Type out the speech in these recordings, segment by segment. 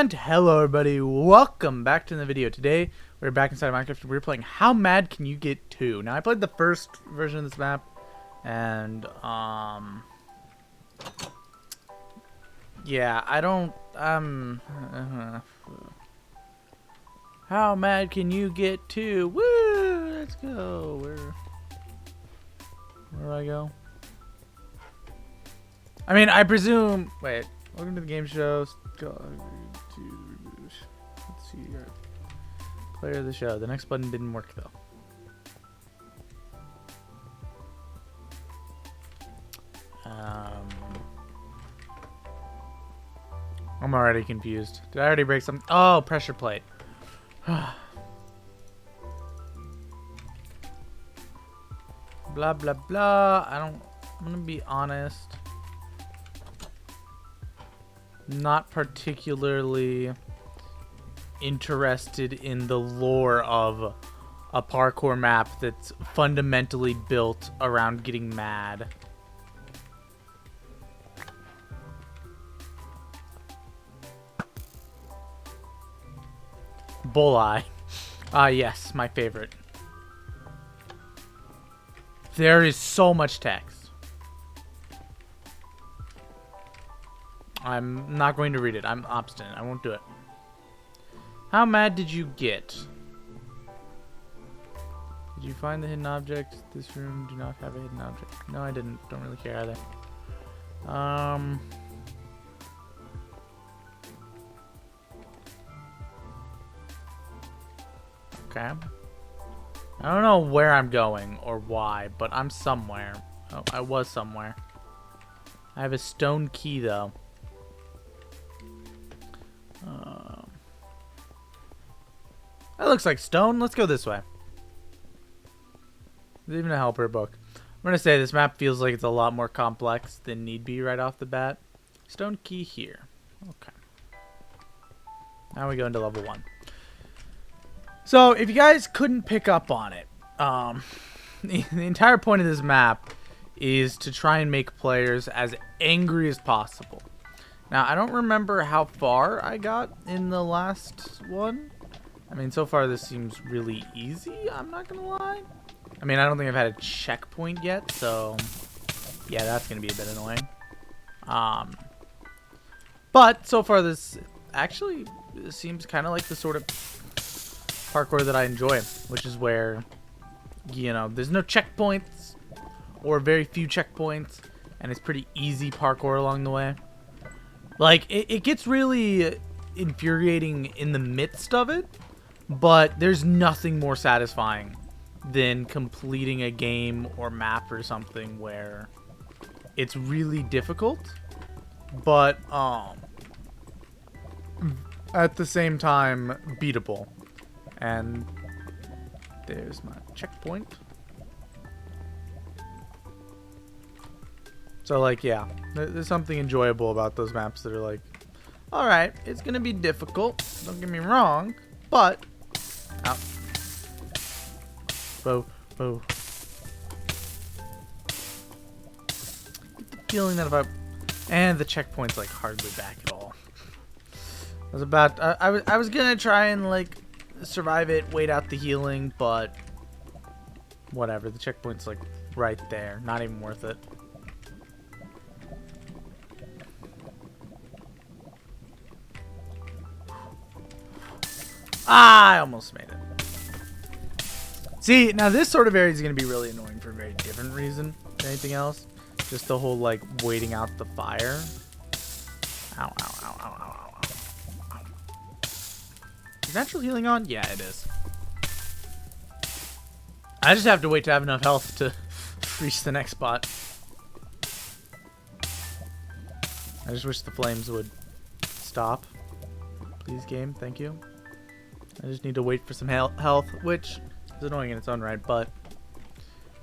And hello everybody, welcome back to the video. Today we're back inside of Minecraft. We're playing How Mad Can You Get 2. Now I played the first version of this map and yeah, I don't How mad can you get 2? Woo! Let's go. Where do I go? I mean, I presume wait, welcome to the game show. Let's see here. Player of the show. The next button didn't work though. I'm already confused. Did I already break something? Oh, pressure plate. Blah blah blah. I'm gonna be honest. Not particularly interested in the lore of a parkour map that's fundamentally built around getting mad. BULLEYE. Yes, my favorite. There is so much text. I'm not going to read it. I'm obstinate. I won't do it. How mad did you get? Did you find the hidden object? This room do not have a hidden object. No, I didn't. Don't really care either. Okay. I don't know where I'm going or why, but I'm somewhere. Oh, I was somewhere. I have a stone key though. That looks like stone. Let's go this way. There's even a helper book. I'm going to say this map feels like it's a lot more complex than need be right off the bat. Stone key here. Okay. Now we go into level 1. So, if you guys couldn't pick up on it, the entire point of this map is to try and make players as angry as possible. Now, I don't remember how far I got in the last one. I mean, so far this seems really easy, I'm not gonna lie. I mean, I don't think I've had a checkpoint yet, so yeah, that's gonna be a bit annoying. But so far this actually seems kind of like the sort of parkour that I enjoy, which is where, you know, there's no checkpoints or very few checkpoints, and it's pretty easy parkour along the way. Like, it gets really infuriating in the midst of it, but there's nothing more satisfying than completing a game or map or something where it's really difficult, but at the same time beatable. And there's my checkpoint. So, like, yeah, there's something enjoyable about those maps that are like, alright, it's gonna be difficult, don't get me wrong, but ow. Whoa, whoa. Get the feeling that if I... And the checkpoint's like hardly back at all. I was about... I was gonna try and like survive it, wait out the healing, but whatever. The checkpoint's like right there. Not even worth it. I almost made it. See, now this sort of area is going to be really annoying for a very different reason than anything else. Just the whole, like, waiting out the fire. Ow, ow, ow, ow, ow, ow, ow. Is natural healing on? Yeah, it is. I just have to wait to have enough health to reach the next spot. I just wish the flames would stop. Please, game. Thank you. I just need to wait for some health, which is annoying in its own right, but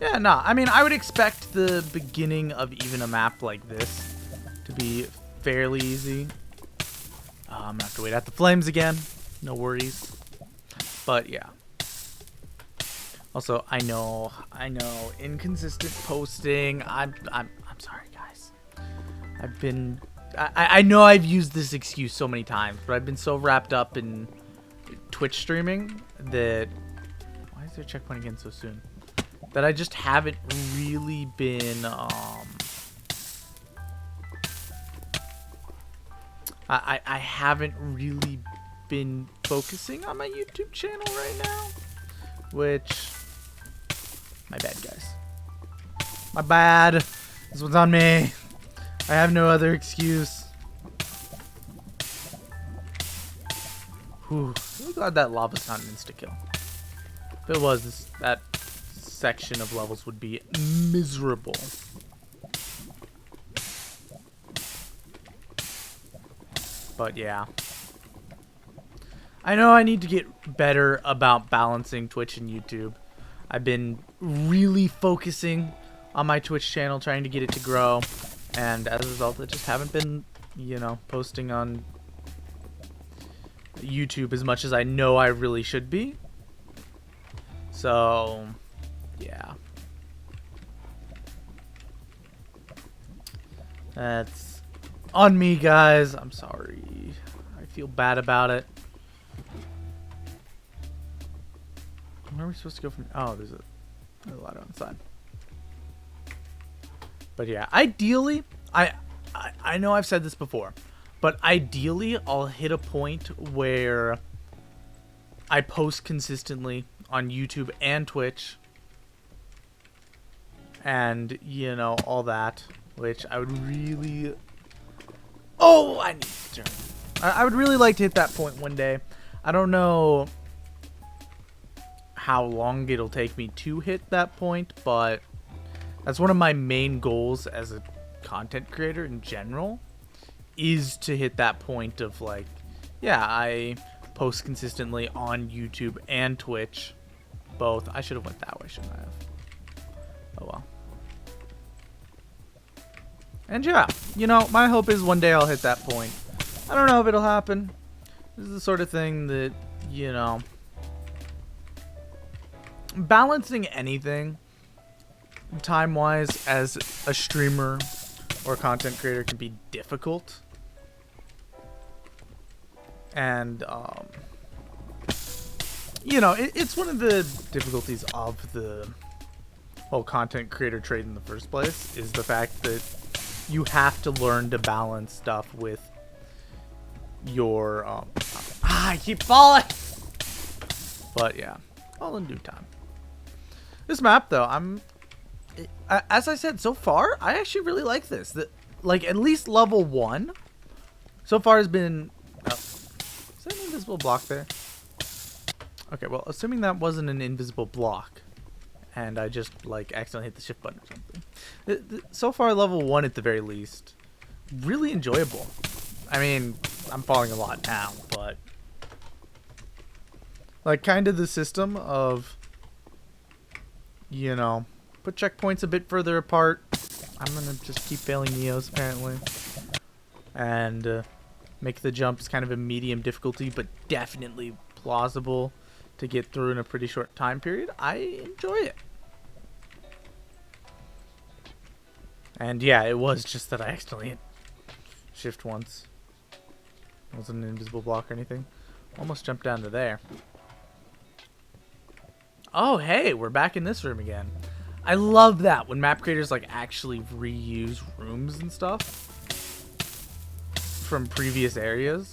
yeah, nah. I mean, I would expect the beginning of even a map like this to be fairly easy. I'm gonna have to wait out the flames again. No worries. But yeah. Also, I know, inconsistent posting. I'm sorry, guys. I know I've used this excuse so many times, but I've been so wrapped up in Twitch streaming that... Why is there a checkpoint again so soon? That I just haven't really been... I haven't really been focusing on my YouTube channel right now. Which... My bad, guys. My bad. This one's on me. I have no other excuse. Whew. I'm glad that lava's not an insta-kill. If it was, that section of levels would be miserable. But yeah. I know I need to get better about balancing Twitch and YouTube. I've been really focusing on my Twitch channel, trying to get it to grow. And as a result, I just haven't been, you know, posting on YouTube as much as I know I really should be. So, yeah. That's on me, guys. I'm sorry. I feel bad about it. Where are we supposed to go from? Oh, there's a ladder on the side. But yeah, ideally, I know I've said this before, but ideally I'll hit a point where I post consistently on YouTube and Twitch, and you know, all that, which I would really... Oh, I need to turn. I would really like to hit that point one day. I don't know how long it'll take me to hit that point, but that's one of my main goals as a content creator in general, is to hit that point of like, yeah, I post consistently on YouTube and Twitch, both. I should have went that way, shouldn't I have? Oh well. And yeah, you know, my hope is one day I'll hit that point. I don't know if it'll happen. This is the sort of thing that, you know, balancing anything time-wise as a streamer or content creator can be difficult. And, you know, it's one of the difficulties of the whole content creator trade in the first place, is the fact that you have to learn to balance stuff with your, I keep falling! But yeah, all in due time. This map, though, as I said, so far, I actually really like this. Like, at least level 1 so far has been... Oh, is that an invisible block there? Okay, well, assuming that wasn't an invisible block, and I just, like, accidentally hit the shift button or something. So far, level 1 at the very least, really enjoyable. I mean, I'm falling a lot now, but... Like, kind of the system of... You know, put checkpoints a bit further apart. I'm gonna just keep failing Neos, apparently. And make the jumps kind of a medium difficulty, but definitely plausible to get through in a pretty short time period. I enjoy it. And yeah, it was just that I accidentally hit shift once. It wasn't an invisible block or anything. Almost jumped down to there. Oh, hey, we're back in this room again. I love that when map creators like actually reuse rooms and stuff from previous areas.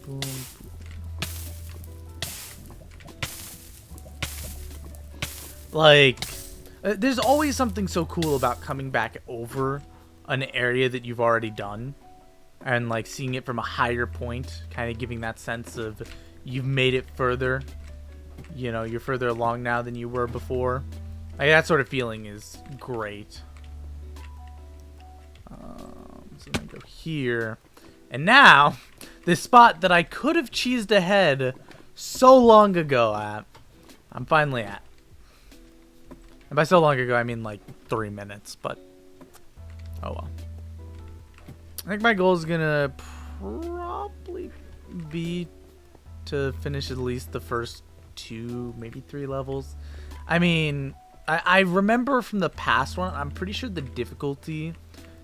Boom. Like, there's always something so cool about coming back over an area that you've already done and like seeing it from a higher point, kind of giving that sense of you've made it further. You know, you're further along now than you were before. Like, that sort of feeling is great. So I'm gonna go here. And now, this spot that I could have cheesed ahead so long ago at, I'm finally at. And by so long ago, I mean like 3 minutes, but oh well. I think my goal is gonna probably be to finish at least the first 2, maybe 3 levels. I mean, I remember from the past one, I'm pretty sure the difficulty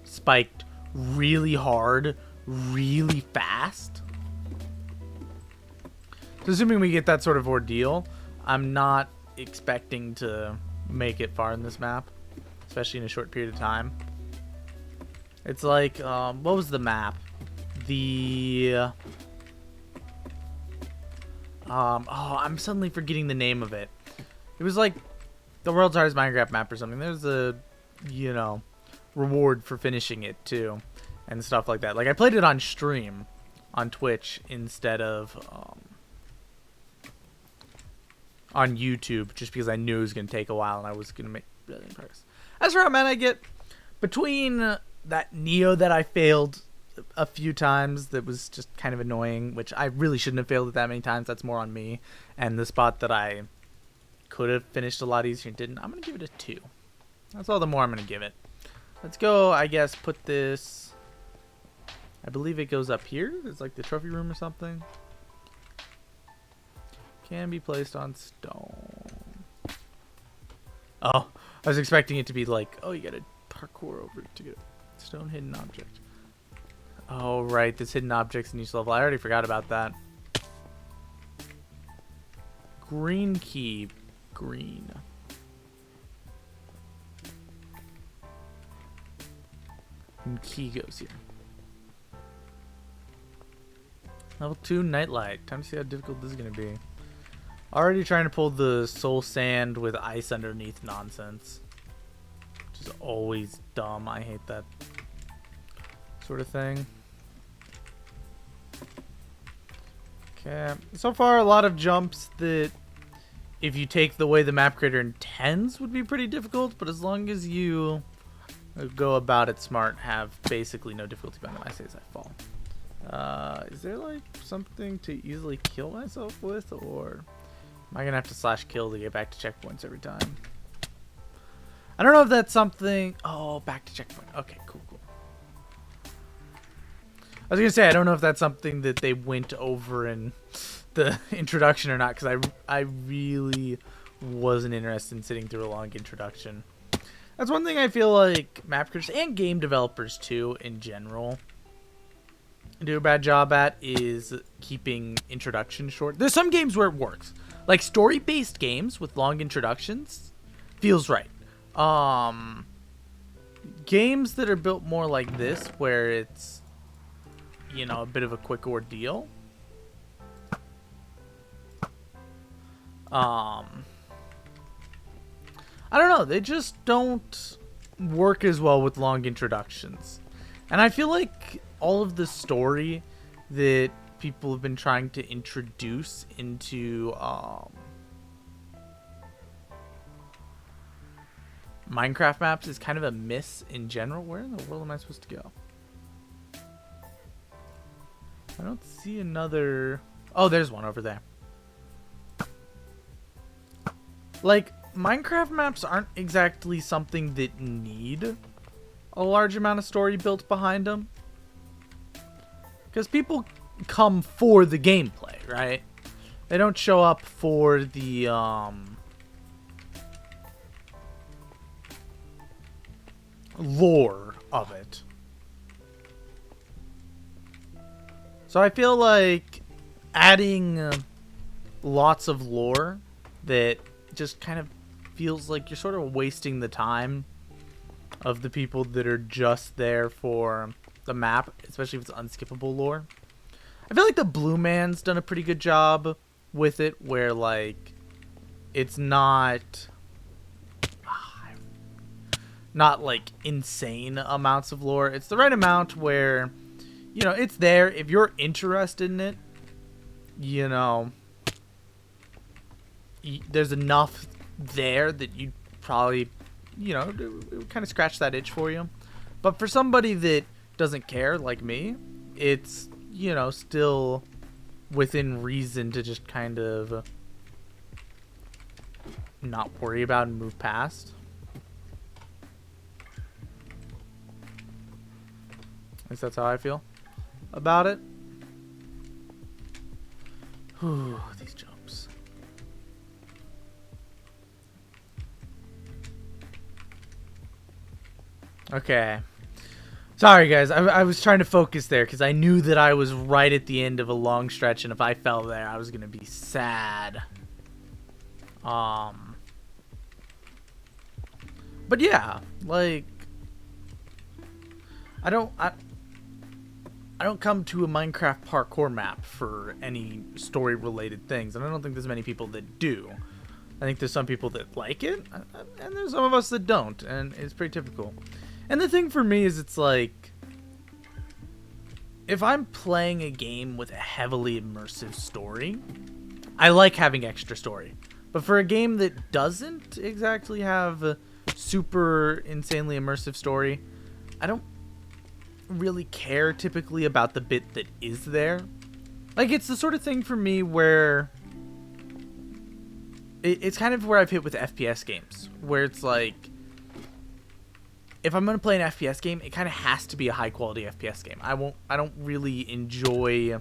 spiked really hard, really fast. So assuming we get that sort of ordeal, I'm not expecting to make it far in this map, especially in a short period of time. It's like, what was the map? The... oh, I'm suddenly forgetting the name of it. It was like the world's hardest Minecraft map or something. There's a, you know, reward for finishing it too, and stuff like that. Like, I played it on stream on Twitch instead of on YouTube, just because I knew it was going to take a while and I was going to make brilliant progress. As for how mad I get, between that Neo that I failed a few times that was just kind of annoying, which I really shouldn't have failed it that many times, that's more on me, and the spot that I could have finished a lot easier and didn't, I'm going to give it a 2. That's all the more I'm going to give it. Let's go, I guess, put this... I believe it goes up here. It's like the trophy room or something. Can be placed on stone. Oh, I was expecting it to be like, oh, you got to parkour over to get a stone hidden object. Oh, right, this hidden object's in each level. I already forgot about that. Green key. Green. And key goes here. Level 2, Nightlight. Time to see how difficult this is going to be. Already trying to pull the soul sand with ice underneath nonsense. Which is always dumb. I hate that sort of thing. Okay. So far, a lot of jumps that, if you take the way the map creator intends, would be pretty difficult. But as long as you go about it smart, have basically no difficulty behind them. I say as I fall. Is there like something to easily kill myself with, or am I gonna have to slash kill to get back to checkpoints every time? I don't know if that's something. Oh, back to checkpoint. Okay, cool. I was gonna say, I don't know if that's something that they went over in the introduction or not, because I really wasn't interested in sitting through a long introduction. That's one thing I feel like map creators and game developers too, in general, do a bad job at, is keeping introductions short. There's some games where it works, like story-based games with long introductions feels right. Games that are built more like this, where it's, you know, a bit of a quick ordeal, I don't know, they just don't work as well with long introductions. And I feel like all of the story that people have been trying to introduce into Minecraft maps is kind of a miss in general. Where in the world am I supposed to go? I don't see another... Oh, there's one over there. Like, Minecraft maps aren't exactly something that need a large amount of story built behind them, because people come for the gameplay, right? They don't show up for the lore of it. So I feel like adding lots of lore that just kind of feels like you're sort of wasting the time of the people that are just there for the map, especially if it's unskippable lore. I feel like the Blue Man's done a pretty good job with it, where like it's not like insane amounts of lore. It's the right amount where, you know, it's there. If you're interested in it, you know, there's enough there that you'd probably, you know, it would kind of scratch that itch for you. But for somebody that doesn't care, like me, it's, you know, still within reason to just kind of not worry about and move past. At least that's how I feel about it. Whew, these jumps. Okay. Sorry, guys. I was trying to focus there because I knew that I was right at the end of a long stretch, and if I fell there, I was going to be sad. But yeah, like, I don't come to a Minecraft parkour map for any story-related things, and I don't think there's many people that do. I think there's some people that like it, and there's some of us that don't, and it's pretty typical. And the thing for me is, it's like, if I'm playing a game with a heavily immersive story, I like having extra story. But for a game that doesn't exactly have a super insanely immersive story, I don't really care typically about the bit that is there. Like, it's the sort of thing for me where it's kind of where I've hit with FPS games, where it's like, if I'm going to play an FPS game, it kind of has to be a high quality FPS game. I don't really enjoy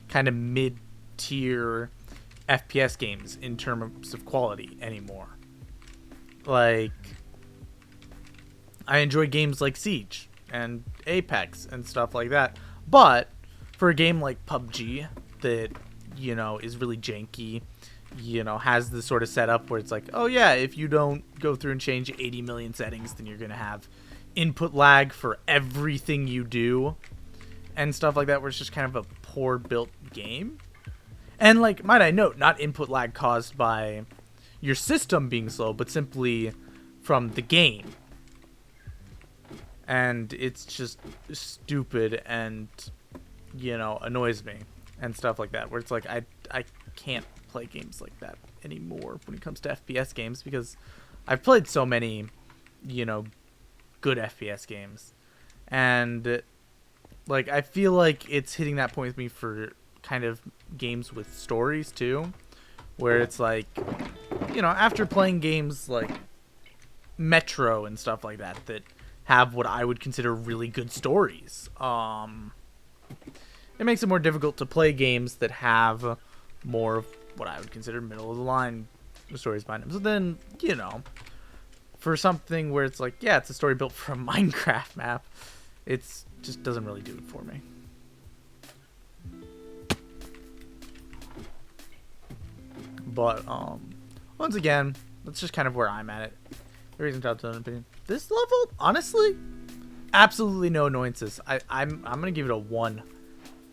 kind of mid-tier FPS games in terms of quality anymore. Like, I enjoy games like Siege and Apex and stuff like that. But for a game like PUBG that, you know, is really janky, you know, has the sort of setup where it's like, oh yeah, if you don't go through and change 80 million settings, then you're going to have input lag for everything you do and stuff like that, where it's just kind of a poor built game. And, like, might I note, not input lag caused by your system being slow, but simply from the game. And it's just stupid and, you know, annoys me and stuff like that, where it's like, I can't play games like that anymore when it comes to FPS games, because I've played so many, you know, good FPS games. And, like, I feel like it's hitting that point with me for kind of games with stories too, where it's like, you know, after playing games like Metro and stuff like that that have what I would consider really good stories, it makes it more difficult to play games that have more of what I would consider middle of the line stories behind them. So then, you know, for something where it's like, yeah, it's a story built for a Minecraft map, it's just doesn't really do it for me. But once again, that's just kind of where I'm at it. The reason to an opinion. This level, honestly, absolutely no annoyances. I'm gonna give it a 1.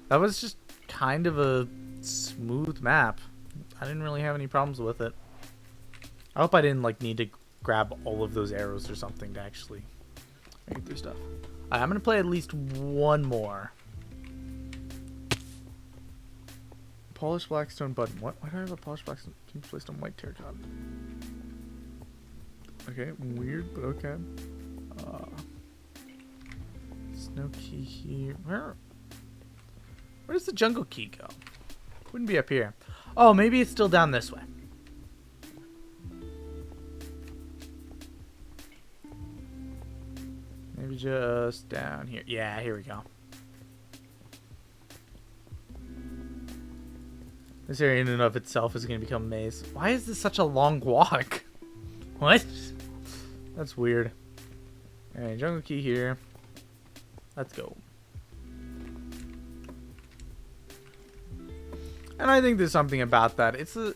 That was just kind of a smooth map. I didn't really have any problems with it. I hope I didn't like need to grab all of those arrows or something to actually make it through stuff. Alright, I'm gonna play at least one more. Polished blackstone button. What? Why do I have a polished blackstone placed on white terracotta? Okay, weird, but okay. Snow key here. Where does the jungle key go? Wouldn't be up here. Oh, maybe it's still down this way. Maybe just down here. Yeah, here we go. This area in and of itself is going to become a maze. Why is this such a long walk? What? That's weird. Alright, jungle key here. Let's go. And I think there's something about that. It's the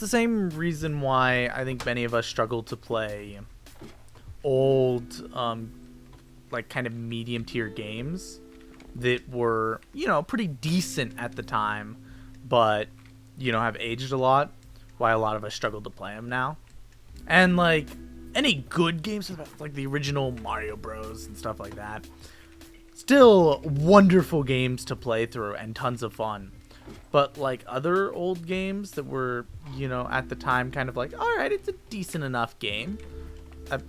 same reason why I think many of us struggle to play old, like kind of medium tier games that were, you know, pretty decent at the time, but, you know, have aged a lot. Why a lot of us struggle to play them now. And, like, any good games, like the original Mario Bros. And stuff like that, still wonderful games to play through and tons of fun. But, like, other old games that were, you know, at the time kind of like, alright, it's a decent enough game,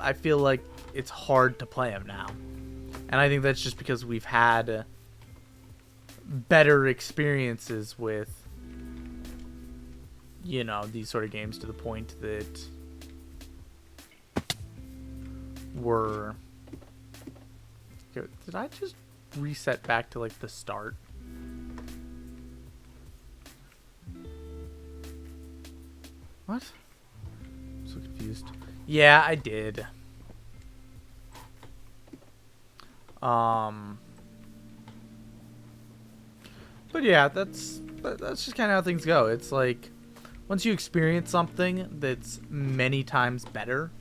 I feel like it's hard to play them now. And I think that's just because we've had better experiences with, you know, these sort of games, to the point that we're... Did I just reset back to, like, the start? What? I'm so confused. Yeah, I did. But yeah, that's just kind of how things go. It's like once you experience something that's many times better,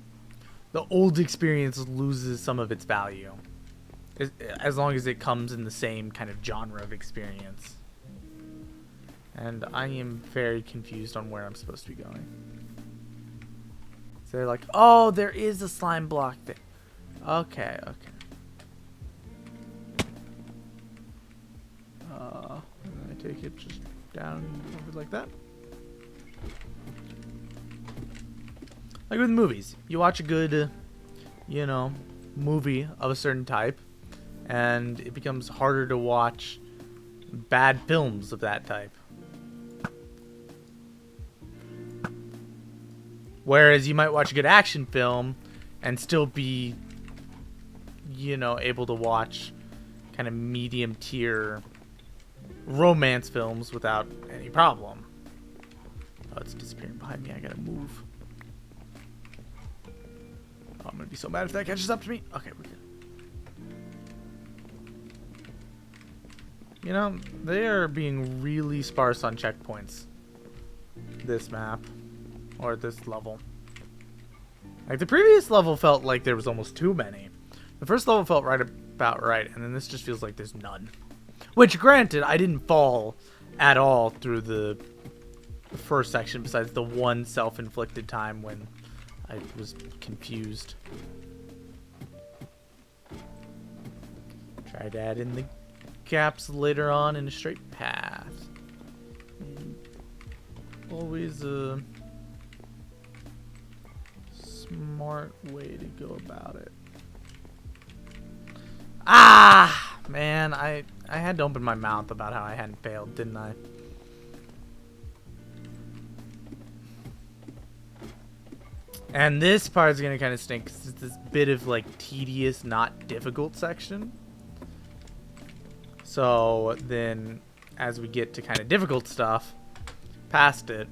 the old experience loses some of its value. As long as it comes in the same kind of genre of experience. And I am very confused on where I'm supposed to be going. So they're like, oh, there is a slime block there. Okay, okay. I take it just down over like that. Like with movies, you watch a good, you know, movie of a certain type, and it becomes harder to watch bad films of that type. Whereas you might watch a good action film and still be, you know, able to watch kind of medium tier romance films without any problem. Oh, it's disappearing behind me. I gotta move. Oh, I'm gonna be so mad if that catches up to me. Okay, we're good. You know, they are being really sparse on checkpoints. This map. Or this level. Like, the previous level felt like there was almost too many. The first level felt about right, and then this just feels like there's none. Which, granted, I didn't fall at all through the first section, besides the one self-inflicted time when I was confused. Try to add in the gaps later on in a straight path. Always a smart way to go about it. Ah, man, I had to open my mouth about how I hadn't failed, didn't I? And this part is gonna kind of stink because it's this bit of like tedious, not difficult section. So then, as we get to kind of difficult stuff, past it,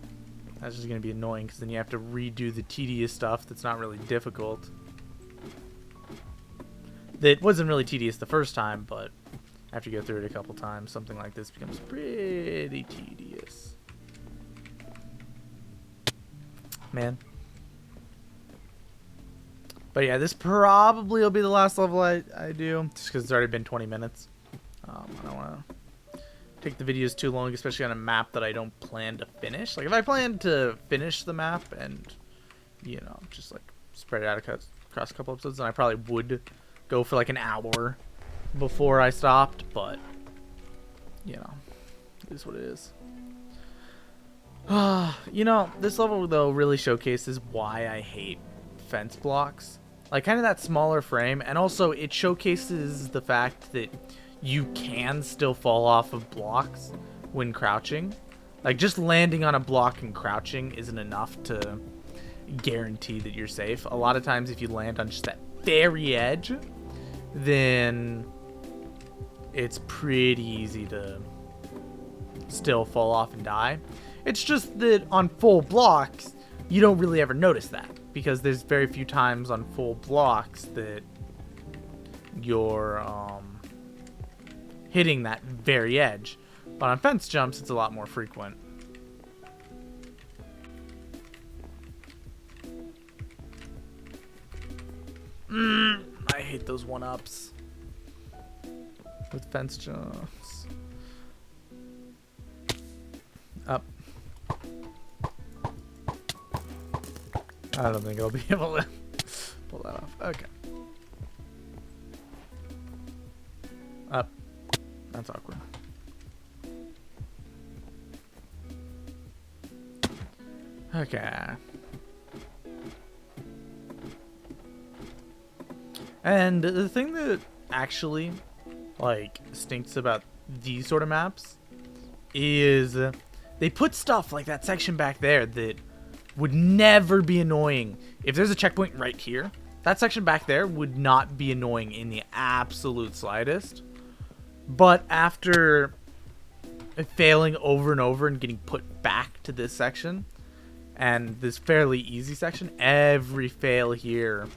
that's just going to be annoying because then you have to redo the tedious stuff that's not really difficult. That wasn't really tedious the first time, but after you go through it a couple times, something like this becomes pretty tedious. Man. But yeah, this probably will be the last level I do, just because it's already been 20 minutes. I don't want to take the videos too long, especially on a map that I don't plan to finish. Like, if I plan to finish the map and, you know, just like spread it out across a couple episodes, then I probably would go for like an hour before I stopped, but, you know, it is what it is. You know, this level, though, really showcases why I hate fence blocks. Like, kind of that smaller frame, and also it showcases the fact that you can still fall off of blocks when crouching. Like, just landing on a block and crouching isn't enough to guarantee that you're safe. A lot of times, if you land on just that very edge, then it's pretty easy to still fall off and die. It's just that on full blocks, you don't really ever notice that, because there's very few times on full blocks that you're hitting that very edge. But on fence jumps, it's a lot more frequent. I hate those one-ups with fence jumps. Up. I don't think I'll be able to pull that off. Okay. Up. That's awkward. Okay. And the thing that actually, like, stinks about these sort of maps is they put stuff like that section back there that would never be annoying. If there's a checkpoint right here, that section back there would not be annoying in the absolute slightest. But after failing over and over and getting put back to this section and this fairly easy section, every fail here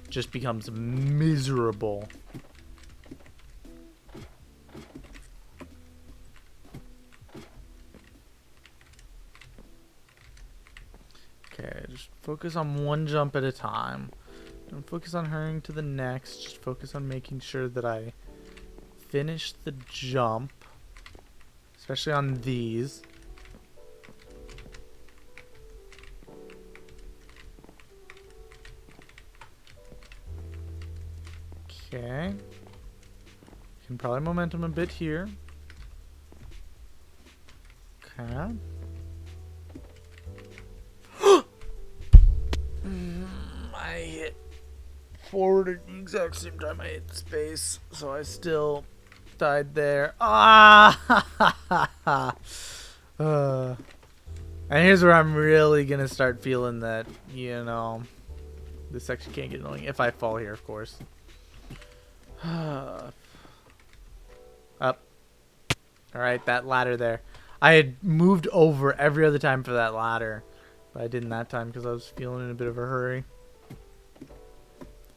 just becomes miserable. Just focus on one jump at a time. Don't focus on hurrying to the next. Just focus on making sure that I finish the jump. Especially on these. Okay. Can probably momentum a bit here. Okay. I hit forward at the exact same time I hit space, so I still died there. Ah! And here's where I'm really gonna start feeling that, you know, this section can't get annoying if I fall here, of course. Up. Alright, that ladder there. I had moved over every other time for that ladder, but I didn't that time because I was feeling in a bit of a hurry.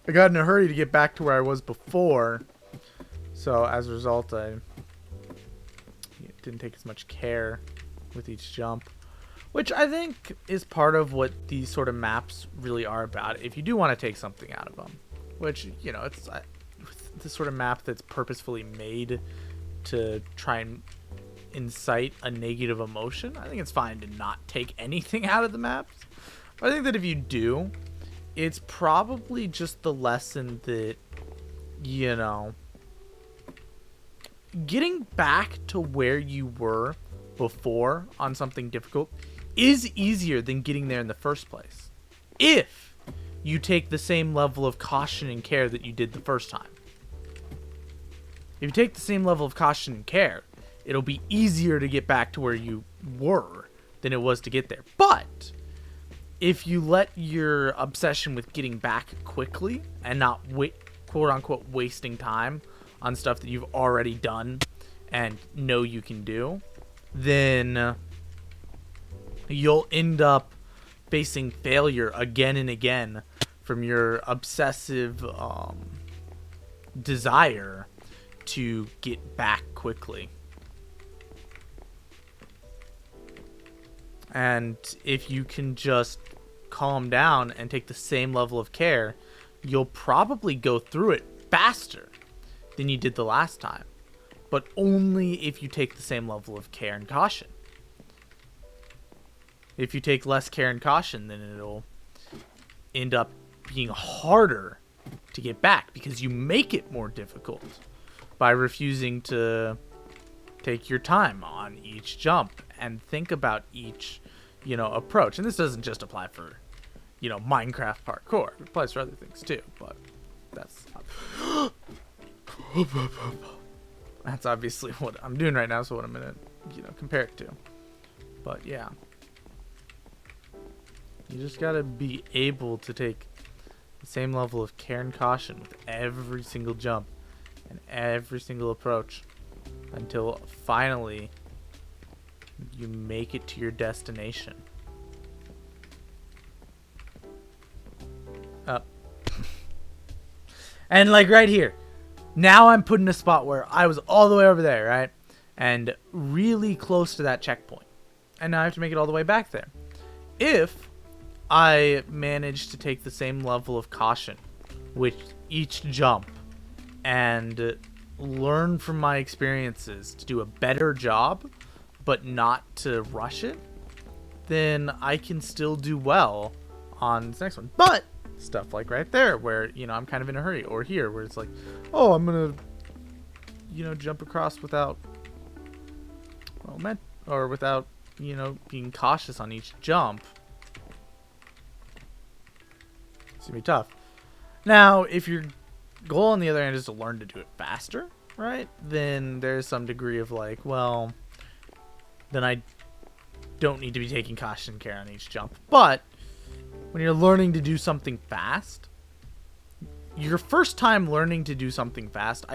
I got in a hurry to get back to where I was before, so as a result I didn't take as much care with each jump, which I think is part of what these sort of maps really are about. If you do want to take something out of them, which, you know, it's this sort of map that's purposefully made to try and incite a negative emotion, I think it's fine to not take anything out of the maps. But I think that if you do, it's probably just the lesson that, you know, getting back to where you were before on something difficult is easier than getting there in the first place, if you take the same level of caution and care that you did the first time. If you take the same level of caution and care, it'll be easier to get back to where you were than it was to get there. But if you let your obsession with getting back quickly and not quote unquote wasting time on stuff that you've already done and know you can do, then you'll end up facing failure again and again from your obsessive desire to get back quickly. And if you can just calm down and take the same level of care, you'll probably go through it faster than you did the last time, but only if you take the same level of care and caution. If you take less care and caution, then it'll end up being harder to get back because you make it more difficult by refusing to take your time on each jump and think about each, you know, approach. And this doesn't just apply for, you know, Minecraft parkour. It applies for other things too, but that's that's obviously what I'm doing right now, so what I'm gonna, you know, compare it to. But yeah, you just gotta be able to take the same level of care and caution with every single jump and every single approach until finally you make it to your destination. Up. And like right here, now I'm put in a spot where I was all the way over there, right? And really close to that checkpoint. And now I have to make it all the way back there. If I manage to take the same level of caution with each jump and learn from my experiences to do a better job, but not to rush it, then I can still do well on this next one. But stuff like right there where, you know, I'm kind of in a hurry, or here where it's like, oh, I'm gonna, you know, jump across without, well, without, you know, being cautious on each jump. It's gonna be tough. Now, if your goal on the other hand is to learn to do it faster, right, then there's some degree of like, well, then I don't need to be taking caution and care on each jump. But when you're learning to do something fast, your first time learning to do something fast,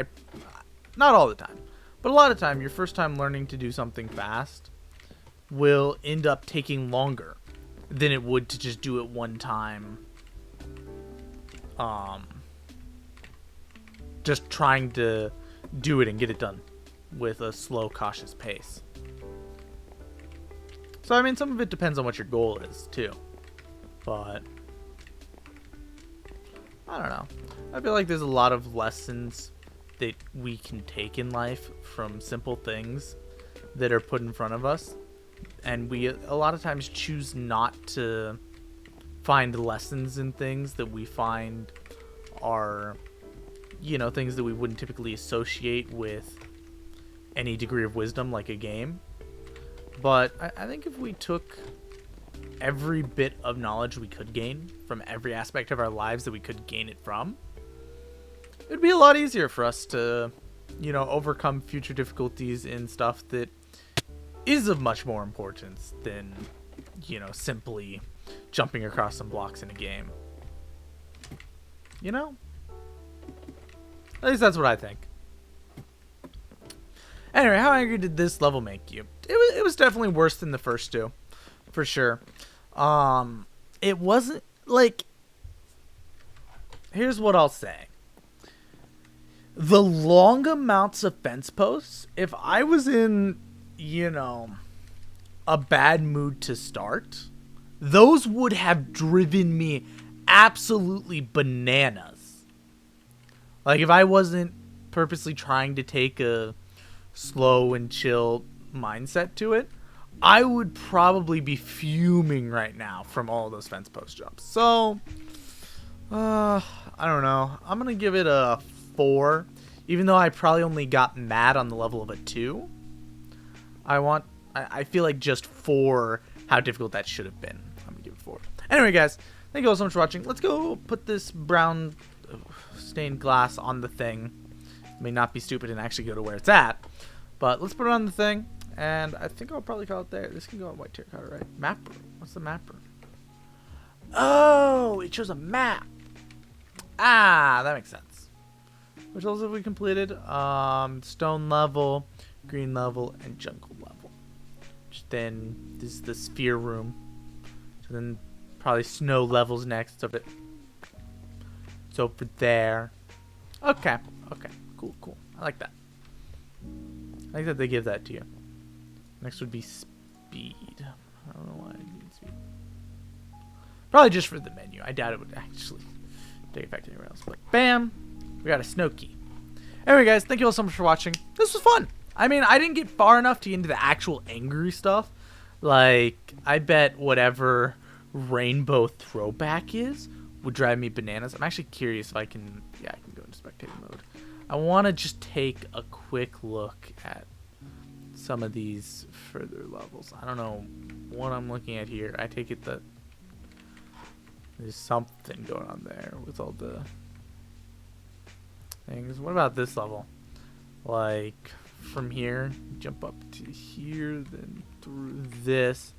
not all the time, but a lot of time, your first time learning to do something fast will end up taking longer than it would to just do it one time. Just trying to do it and get it done with a slow, cautious pace. So, I mean, some of it depends on what your goal is, too. But I don't know. I feel like there's a lot of lessons that we can take in life from simple things that are put in front of us, and we a lot of times choose not to find lessons in things that we find are, you know, things that we wouldn't typically associate with any degree of wisdom, like a game. But I think if we took every bit of knowledge we could gain from every aspect of our lives that we could gain it from, it'd be a lot easier for us to, you know, overcome future difficulties in stuff that is of much more importance than, you know, simply jumping across some blocks in a game. You know? At least that's what I think. Anyway, how angry did this level make you? It was definitely worse than the first two, for sure. It wasn't like, here's what I'll say. The long amounts of fence posts, if I was in, you know, a bad mood to start, those would have driven me absolutely bananas. Like, if I wasn't purposely trying to take a slow and chill mindset to it, I would probably be fuming right now from all those fence post jumps. So, I don't know. I'm going to give it a 4, even though I probably only got mad on the level of a 2. I feel like just 4, how difficult that should have been. I'm going to give it 4. Anyway, guys, thank you all so much for watching. Let's go put this brown stained glass on the thing. I may not be stupid and actually go to where it's at, but let's put it on the thing, and I think I'll probably call it there. This can go on white terracotta, right? Map room. What's the map room? Oh, it shows a map. Ah, that makes sense. Which levels have we completed? Stone level, green level, and jungle level. Then this is the sphere room. So then probably snow levels next. So it's over there. Okay. Okay. Cool. Cool. I like that. I like that they give that to you. Next would be speed. I don't know why I need speed. Probably just for the menu. I doubt it would actually take effect anywhere else. But bam, we got a snow key. Anyway, guys, thank you all so much for watching. This was fun. I mean, I didn't get far enough to get into the actual angry stuff. Like, I bet whatever rainbow throwback is would drive me bananas. I'm actually curious if I can... Yeah, I can go into spectator mode. I want to just take a quick look at some of these further levels. I don't know what I'm looking at here. I take it that there's something going on there with all the things. What about this level? Like, from here, jump up to here, then through this.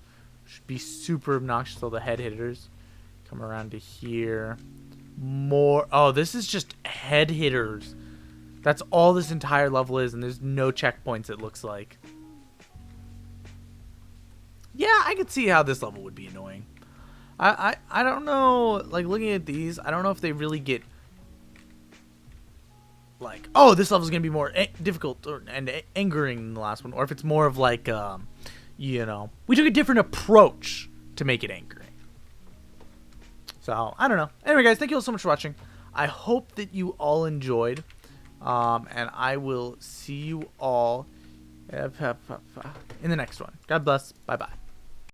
Should be super obnoxious, all the head hitters. Come around to here. More. Oh, this is just head hitters. That's all this entire level is, and there's no checkpoints, it looks like. Yeah, I could see how this level would be annoying. I don't know, like, looking at these, I don't know if they really get, like, oh, this level's going to be more difficult and angering than the last one, or if it's more of like, you know, we took a different approach to make it angry. So, I don't know. Anyway, guys, thank you all so much for watching. I hope that you all enjoyed. And I will see you all in the next one. God bless. Bye-bye.